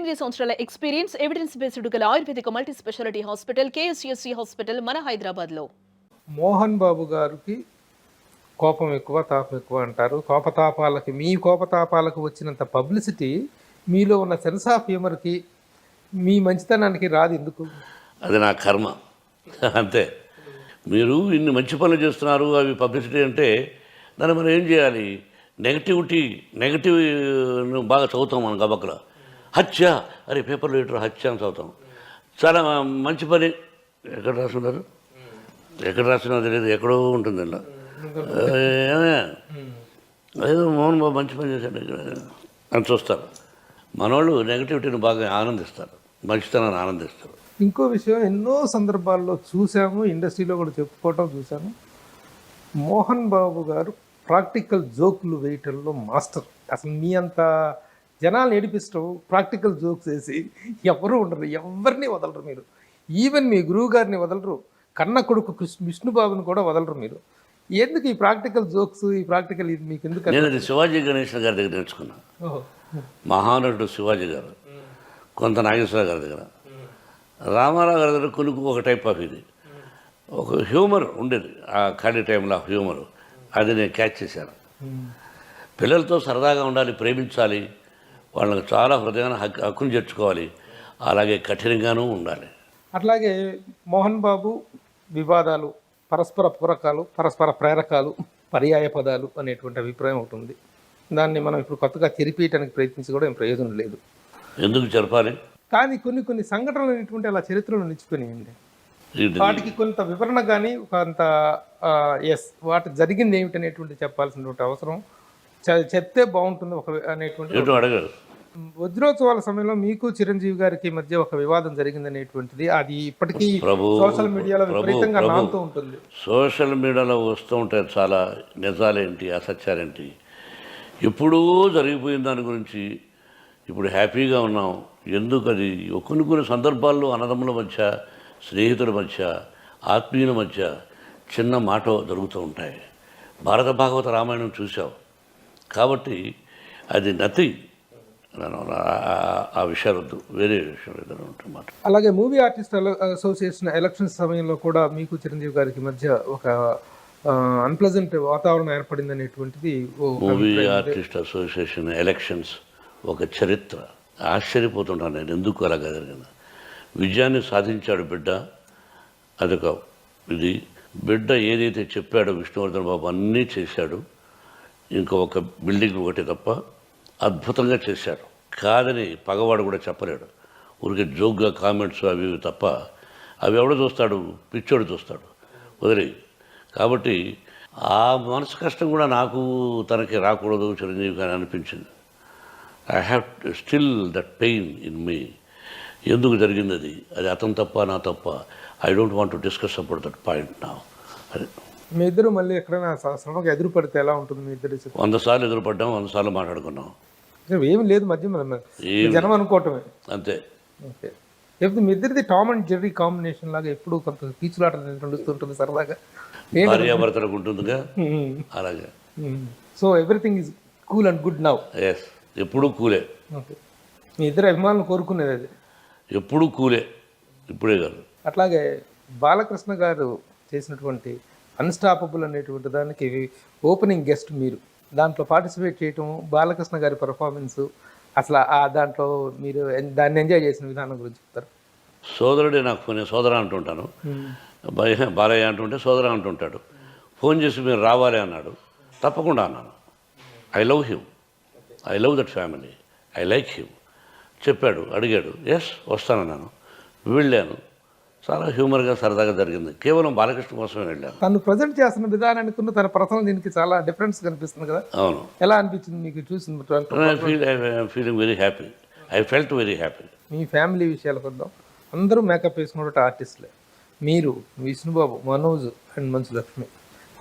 20 సంవత్సరాల experience evidence based గల Ayurvedic multi speciality hospital KSUC hospital మన హైదరాబాద్లో. మోహన్ బాబు గారికి కోపం ఎక్కువ, తాపం ఎక్కువ అంటారు. కోపతాపాలకి మీ కోపతాపాలకు వచ్చినంత పబ్లిసిటీ మీలో ఉన్న సెన్స్ ఆఫ్ హ్యూమర్కి, మీ మంచితనానికి రాదు ఎందుకు? అది నా కర్మ అంతే. మీరు ఇన్ని మంచి పనులు చేస్తున్నారు, అవి పబ్లిసిటీ అంటే దాన్ని మనం ఏం చేయాలి? నెగటివ్ బాగా చదువుతాం మనం గబక్కలో. హత్య, అరే పేపర్లో లీటర్ హత్య అని చదువుతాం. చాలా మంచి పని ఎక్కడ రాస్తున్నారు, ఎక్కడ రాస్తున్నా తెలియదు, ఎక్కడో ఉంటుంది అలా. అదేదో మోహన్ బాబు మంచి పని చేశాడు అని చూస్తారు. మనోళ్ళు నెగటివిటీని బాగా ఆనందిస్తారు, మంచితనాన్ని ఆనందిస్తారు. ఇంకో విషయం ఎన్నో సందర్భాల్లో చూసాము, ఇండస్ట్రీలో కూడా చెప్పుకోవటం చూసాము. మోహన్ బాబు గారు ప్రాక్టికల్ జోకులు వేయటంలో మాస్టర్. అసలు మీ అంత జనాలు ఏడిపిస్తూ ప్రాక్టికల్ జోక్స్ వేసి ఎవరు ఉండరు, ఎవరిని వదలరు మీరు. ఈవెన్ మీ గురువు గారిని వదలరు, కన్న కొడుకు విష్ణుబాబుని కూడా వదలరు మీరు. ఎందుకు ఈ ప్రాక్టికల్ జోక్స్, ఈ ప్రాక్టికల్ ఇది మీకు ఎందుకు? నేను అది శివాజీ గణేశన్ గారి దగ్గర నేర్చుకున్నాను. మహానటుడు శివాజీ గారు, కొంత నాగేశ్వర గారి దగ్గర, రామారావు గారి దగ్గర కొనుక్కు ఒక టైప్ ఆఫ్ ఇది ఒక హ్యూమర్ ఉండేది. ఆ ఖాళీ టైంలో ఆ హ్యూమర్ అది నేను క్యాచ్ చేశాను. పిల్లలతో సరదాగా ఉండాలి, ప్రేమించాలి, వాళ్ళకి చాలా హృదయాన్ని హక్కును చేర్చుకోవాలి, అలాగే కఠినంగానూ ఉండాలి. అట్లాగే మోహన్ బాబు వివాదాలు, పరస్పర పూరకాలు, పరస్పర ప్రేరకాలు, పర్యాయ పదాలు అనేటువంటి అభిప్రాయం ఒకటి ఉంది. దాన్ని మనం ఇప్పుడు కొత్తగా తెరిపేయడానికి ప్రయత్నించి కూడా ఏం ప్రయోజనం లేదు. ఎందుకు జరపాలి? కానీ కొన్ని సంఘటనలు అనేటువంటి అలా చరిత్రలో నిలిచిపోయినాయండి. వాటికి కొంత వివరణ కానీ, కొంత వాటి జరిగింది ఏమిటనేటువంటి చెప్పాల్సినటువంటి అవసరం, చెప్తే బాగుంటుంది ఒక అనేటువంటి. అడగారు. వజ్రోత్సవాల సమయంలో మీకు చిరంజీవి గారికి మధ్య ఒక వివాదం జరిగిందనేటువంటిది అది ఇప్పటికీ సోషల్ మీడియాలో విపరీతంగా నానుతూ ఉంటుంది. సోషల్ మీడియాలో వస్తూ ఉంటాయి చాలా నిజాలేంటి, అసత్యాలేంటి. ఎప్పుడూ జరిగిపోయిన దాని గురించి ఇప్పుడు హ్యాపీగా ఉన్నాం. ఎందుకు అది కొన్ని సందర్భాల్లో అన్నదమ్ముల మధ్య, స్నేహితుల మధ్య, ఆత్మీయుల మధ్య చిన్న మాట జరుగుతూ ఉంటాయి. భారత భాగవత రామాయణం చూసావు కాబట్టి అది నథింగ్. ఆ విషయాలు వద్దు, వేరే విషయాలు ఏదైనా ఉంటున్నమాట. అలాగే మూవీ ఆర్టిస్ట్ అసోసియేషన్ ఎలక్షన్స్ సమయంలో కూడా మీకు చిరంజీవి గారికి మధ్య ఒక అన్ప్లెజెంట్ వాతావరణం ఏర్పడింది అనేటువంటిది. మూవీ ఆర్టిస్ట్ అసోసియేషన్ ఎలక్షన్స్ ఒక చరిత్ర. ఆశ్చర్యపోతుంటాను నేను, ఎందుకు అలాగా జరిగింది. విజయాన్ని సాధించాడు బిడ్డ, అదొక ఇది. బిడ్డ ఏదైతే చెప్పాడో విష్ణువర్ధన్ బాబు అన్నీ చేశాడు. ఒక బిల్డింగ్ ఒకటి తప్ప అద్భుతంగా చేశాడు. కాదని పగవాడు కూడా చెప్పలేడు. ఊరికే జోక్గా కామెంట్స్ అవి తప్ప అవి ఎవడో చూస్తాడు, పిచ్చోడు చూస్తాడు, వదిలి. కాబట్టి ఆ మనసు కష్టం కూడా నాకు తనకి రాకూడదు చిరంజీవి గారు అనిపించింది. I have still that pain in me. ఎందుకు జరిగింది అది? అది అతను తప్ప, నా తప్ప? I don't want to discuss about that point నా. అది మీ ఇద్దరు మళ్ళీ ఎక్కడైనా సడన్గా ఎదురు పడితే ఎలా ఉంటుంది? మీ ఇద్దరు 100 సార్లు ఎదురు పడ్డాం, 100 సార్లు మాట్లాడుకున్నాం. ఏమి లేదు మధ్య జనం అనుకోవటమే అంతే. ఓకే. లేకపోతే మీ ఇద్దరిది టామ్ అండ్ జెర్రీ కాంబినేషన్ లాగా ఎప్పుడు కొంత కీచులాట నడుస్తుంటుంది సరదాగా, భార్యాభర్తలకు ఉంటుందిగా అలాగే. So everything is cool and good now. Yes, ఎప్పుడూ కూలే. ఓకే. మీ ఇద్దరు అభిమానులు కోరుకునేది అది ఎప్పుడూ కూలే, ఇప్పుడే కాదు. అట్లాగే బాలకృష్ణ గారు చేసినటువంటి అన్స్టాపబుల్ అనేటువంటి దానికి ఓపెనింగ్ గెస్ట్ మీరు, దాంట్లో పార్టిసిపేట్ చేయటం, బాలకృష్ణ గారి పర్ఫార్మెన్స్, అసలు ఆ దాంట్లో మీరు దాన్ని ఎంజాయ్ చేసిన విధానం గురించి చెప్తారు. సోదరుడే నాకు ఫోన్, సోదర అంటుంటాను, బాలయ్య అంటుంటే సోదర అంటుంటాడు. ఫోన్ చేసి మీరు రావాలి అన్నాడు, తప్పకుండా అన్నాను. I love him, I love that family, I like him. చెప్పాడు, అడిగాడు, ఎస్ వస్తానన్నాను, వెళ్ళాను. చాలా హ్యూమర్గా సరదాగా జరిగింది. కేవలం బాలకృష్ణ కోసమే వెళ్ళాను. తను ప్రజెంట్ చేస్తున్న విధానానికి తన పర్సనల్ దీనికి చాలా డిఫరెన్స్ కనిపిస్తుంది కదా. అవును. ఎలా అనిపించింది మీకు చూసిన? Feeling very happy, I felt very happy. Me family విషయాలకు వద్దాం. అందరూ మేకప్ వేసుకున్నట్టు ఆర్టిస్టులే, మీరు, Vishnubabu, Manoj and Manchu Lakshmi.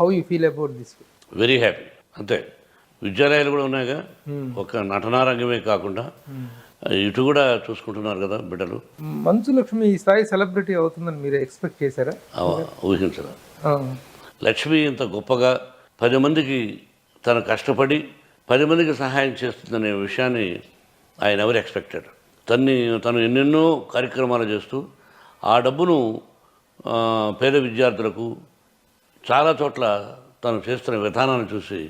How you feel about this? Very happy. అంతే. విద్యాలయాలు కూడా ఉన్నాయిగా, ఒక నటనారంగమే కాకుండా ఇటు కూడా చూసుకుంటున్నారు కదా బిడ్డలు. మంచు లక్ష్మి ఈ స్థాయి సెలబ్రిటీ అవుతుందని మీరు ఎక్స్పెక్ట్ చేశారా? ఊహించరా? లక్ష్మి ఇంత గొప్పగా 10 మందికి తను కష్టపడి 10 మందికి సహాయం చేస్తుందనే విషయాన్ని ఆయన ఎవరు ఎక్స్పెక్టెడ్. తను ఎన్నెన్నో కార్యక్రమాలు చేస్తూ ఆ డబ్బును పేద విద్యార్థులకు చాలా చోట్ల తను చేస్తున్న విధానాన్ని చూసి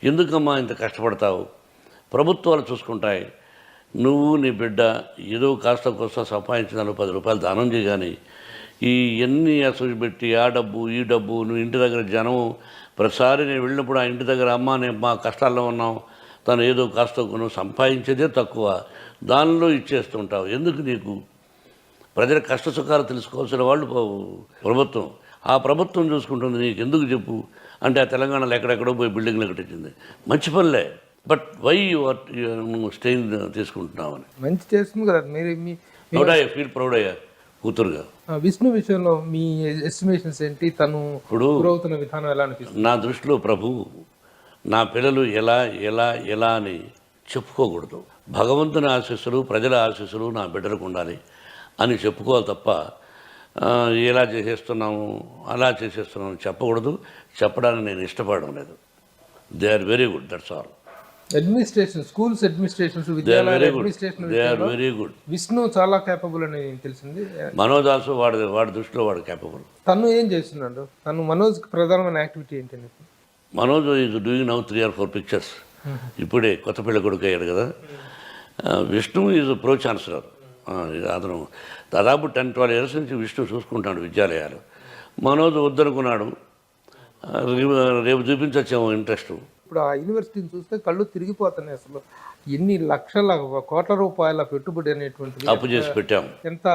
ఎందుకమ్మా ఇంత కష్టపడతావు, ప్రభుత్వాలు చూసుకుంటాయి, నువ్వు నీ బిడ్డ ఏదో కాస్త కోస్త సంపాదించిన 10 రూపాయలు దానం చేయగాని ఈ ఎన్ని అసలు పెట్టి ఆ డబ్బు ఈ డబ్బు నువ్వు ఇంటి దగ్గర జనం ప్రతిసారి నేను వెళ్ళినప్పుడు ఆ ఇంటి దగ్గర అమ్మ నేను మా కష్టాల్లో ఉన్నాం, తను ఏదో కాస్త నువ్వు సంపాదించేదే తక్కువ, దానిలో ఇచ్చేస్తుంటావు, ఎందుకు నీకు ప్రజల కష్ట సుఖాలు తెలుసుకోవాల్సిన వాళ్ళు ప్రభుత్వం, ఆ ప్రభుత్వం చూసుకుంటుంది, నీకు ఎందుకు చెప్పు అంటే ఆ తెలంగాణలో ఎక్కడెక్కడో పోయి బిల్డింగ్లు కట్టించింది, మంచి పనులే, బట్ వై నువ్వు స్టెయిన్ తీసుకుంటున్నావని. మంచి చేస్తుంది కదా మీరు. ఫీల్ ప్రౌడ్ అయ్యా కూతురుగా. విష్ణు విషయంలో మీ ఎస్టిమేషన్స్ ఏంటి? తను ఇప్పుడు గురవుతున్న విధానం ఎలా అనిపిస్తుంది? నా దృష్టిలో ప్రభు, నా పిల్లలు ఎలా ఎలా ఎలా అని చెప్పుకోకూడదు. భగవంతుని ఆశీస్సులు ప్రజల ఆశీస్సులు నా బిడ్డలకు ఉండాలి అని చెప్పుకోవాలి తప్ప ఎలా చేసేస్తున్నాము అలా చేసేస్తున్నాము చెప్పకూడదు. చెప్పడానికి నేను ఇష్టపడడం లేదు. They are very good, that's all. Administration, schools administrations, విద్యాలయాల administration they are very good. Vishnu చాలా కేపబుల్ అని తెలిసింది. మనోజ్ ఆల్సో వాడి దృష్టిలో వాడు కేపబుల్. తను ఏం చేస్తున్నాడు? మనోజ్ ప్రధానమైన యాక్టివిటీ ఏంటండి? Manoj is doing now 3 or 4 pictures. ఇప్పుడే కొత్త పిల్ల కొడుకు అయ్యాడు కదా. Vishnu is pro chancellor. అతను దాదాపు 10-12 years నుంచి విష్ణు చూసుకుంటాడు విద్యాలయాలు. మనోజ్ వద్దనుకున్నాడు, రేపు చూపించొచ్చాము ఇంట్రెస్ట్. ఇప్పుడు ఆ యూనివర్సిటీని చూస్తే కళ్ళు తిరిగిపోతున్నాయి. అసలు ఎన్ని లక్షల కోట్ల రూపాయల పెట్టుబడి అనేటువంటిది అప్పు చేసి పెట్టాం. ఎంత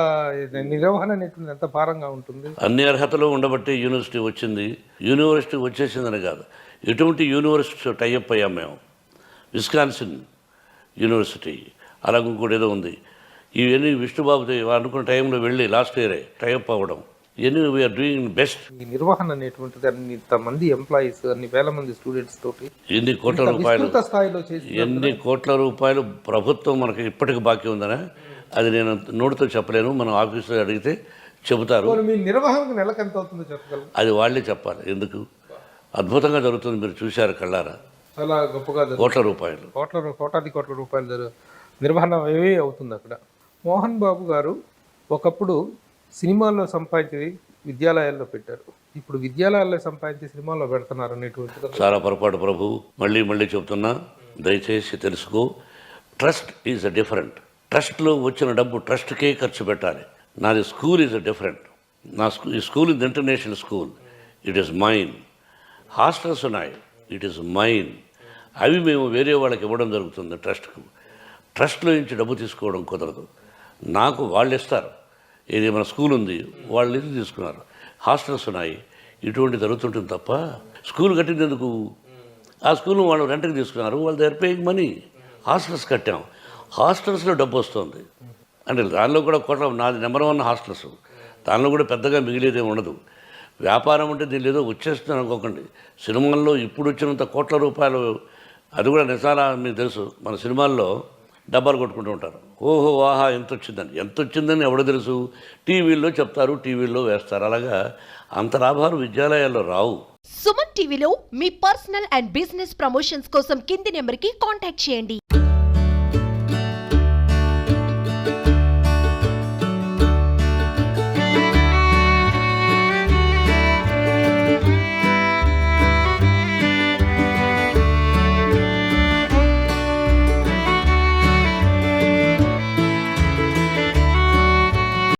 నిర్వహణ అనేటువంటి ఎంత భారంగా ఉంటుంది. అన్ని అర్హతలు ఉండబట్టి యూనివర్సిటీ వచ్చింది. యూనివర్సిటీ వచ్చేసిందని కాదు, ఎటువంటి యూనివర్సిటీ టైఅప్ అయ్యాం మేము. విస్కాన్సిన్ యూనివర్సిటీ, అలాగే ఇంకోటి ఏదో ఉంది. ఇవన్నీ విష్ణుబాబుతో అనుకున్న టైంలో వెళ్ళి లాస్ట్ ఇయరే టైఅప్ అవ్వడం, ఇవన్నీ వీఆర్ డూయింగ్ బెస్ట్. ఈ నిర్వహణ అనేటువంటిది ఇంతమంది ఎంప్లాయీస్, అన్ని వేల మంది స్టూడెంట్స్ తోటి ఎన్ని కోట్ల రూపాయలు, స్థాయిలో ఎన్ని కోట్ల రూపాయలు ప్రభుత్వం మనకి ఇప్పటికి బాకీ ఉందనే అది నేను నోటితో చెప్పలేను. మనం ఆఫీసులో అడిగితే చెబుతారు. మీ నిర్వహణకు నెలకు ఎంత అవుతుందో చెప్పగలరు? అది వాళ్ళే చెప్పాలి. ఎందుకు అద్భుతంగా జరుగుతుంది, మీరు చూశారు కళ్ళారా. చాలా గొప్పగా కోట్ల రూపాయలు, కోటాది కోట్ల రూపాయలు నిర్వహణ ఏవే అవుతుంది అక్కడ. మోహన్ బాబు గారు ఒకప్పుడు సినిమాల్లో సంపాదించి విద్యాలయాల్లో పెట్టారు. ఇప్పుడు విద్యాలయాల్లో సంపాదించి సినిమాల్లో పెడుతున్నారు అనేటువంటి చాలా పొరపాటు ప్రభు. మళ్ళీ చెప్తున్నా, దయచేసి తెలుసుకో. Trust is a different. ట్రస్ట్లో వచ్చిన డబ్బు ట్రస్ట్కే ఖర్చు పెట్టాలి. నాది స్కూల్ ఈజ్ అ డిఫరెంట్. ఈ school is international school, it is mine. Hostels ఉన్నాయి, ఇట్ ఈస్ మైన్. అవి మేము వేరే వాళ్ళకి ఇవ్వడం జరుగుతుంది ట్రస్ట్కు. ట్రస్ట్లో నుంచి డబ్బు తీసుకోవడం కుదరదు. నాకు వాళ్ళు ఇస్తారు. ఏది మన స్కూల్ ఉంది, వాళ్ళు ఇది తీసుకున్నారు. హాస్టల్స్ ఉన్నాయి, ఇటువంటి జరుగుతుంటుంది తప్ప స్కూల్ కట్టినందుకు ఆ స్కూల్ వాళ్ళు రెంట్కి తీసుకున్నారు, వాళ్ళు they are paying money. Hostels కట్టాం, హాస్టల్స్లో డబ్బు వస్తుంది. అంటే దానిలో కూడా కోట్ల, నాది నెంబర్ 1 హాస్టల్స్. దానిలో కూడా పెద్దగా మిగిలేదేమి ఉండదు. వ్యాపారం అంటే దీనిలో ఏదో వచ్చేస్తుంది అనుకోకండి. సినిమాల్లో ఇప్పుడు వచ్చినంత కోట్ల రూపాయలు, అది కూడా నిజాలా మీకు తెలుసు. మన సినిమాల్లో డబ్బాలు కొట్టుకుంటూ ఉంటారు. ఓహో ఆహా ఎంత వచ్చిందని ఎవడో తెలుసు. టీవీల్లో చెప్తారు, టీవీల్లో వేస్తారు. అలాగా అంత లాభాలు విద్యాలయాల్లో రావు. సుమన్ టీవీలో మీ పర్సనల్ అండ్ బిజినెస్ ప్రమోషన్స్ కోసం కింది నెంబర్కి కాంటాక్ట్ చేయండి.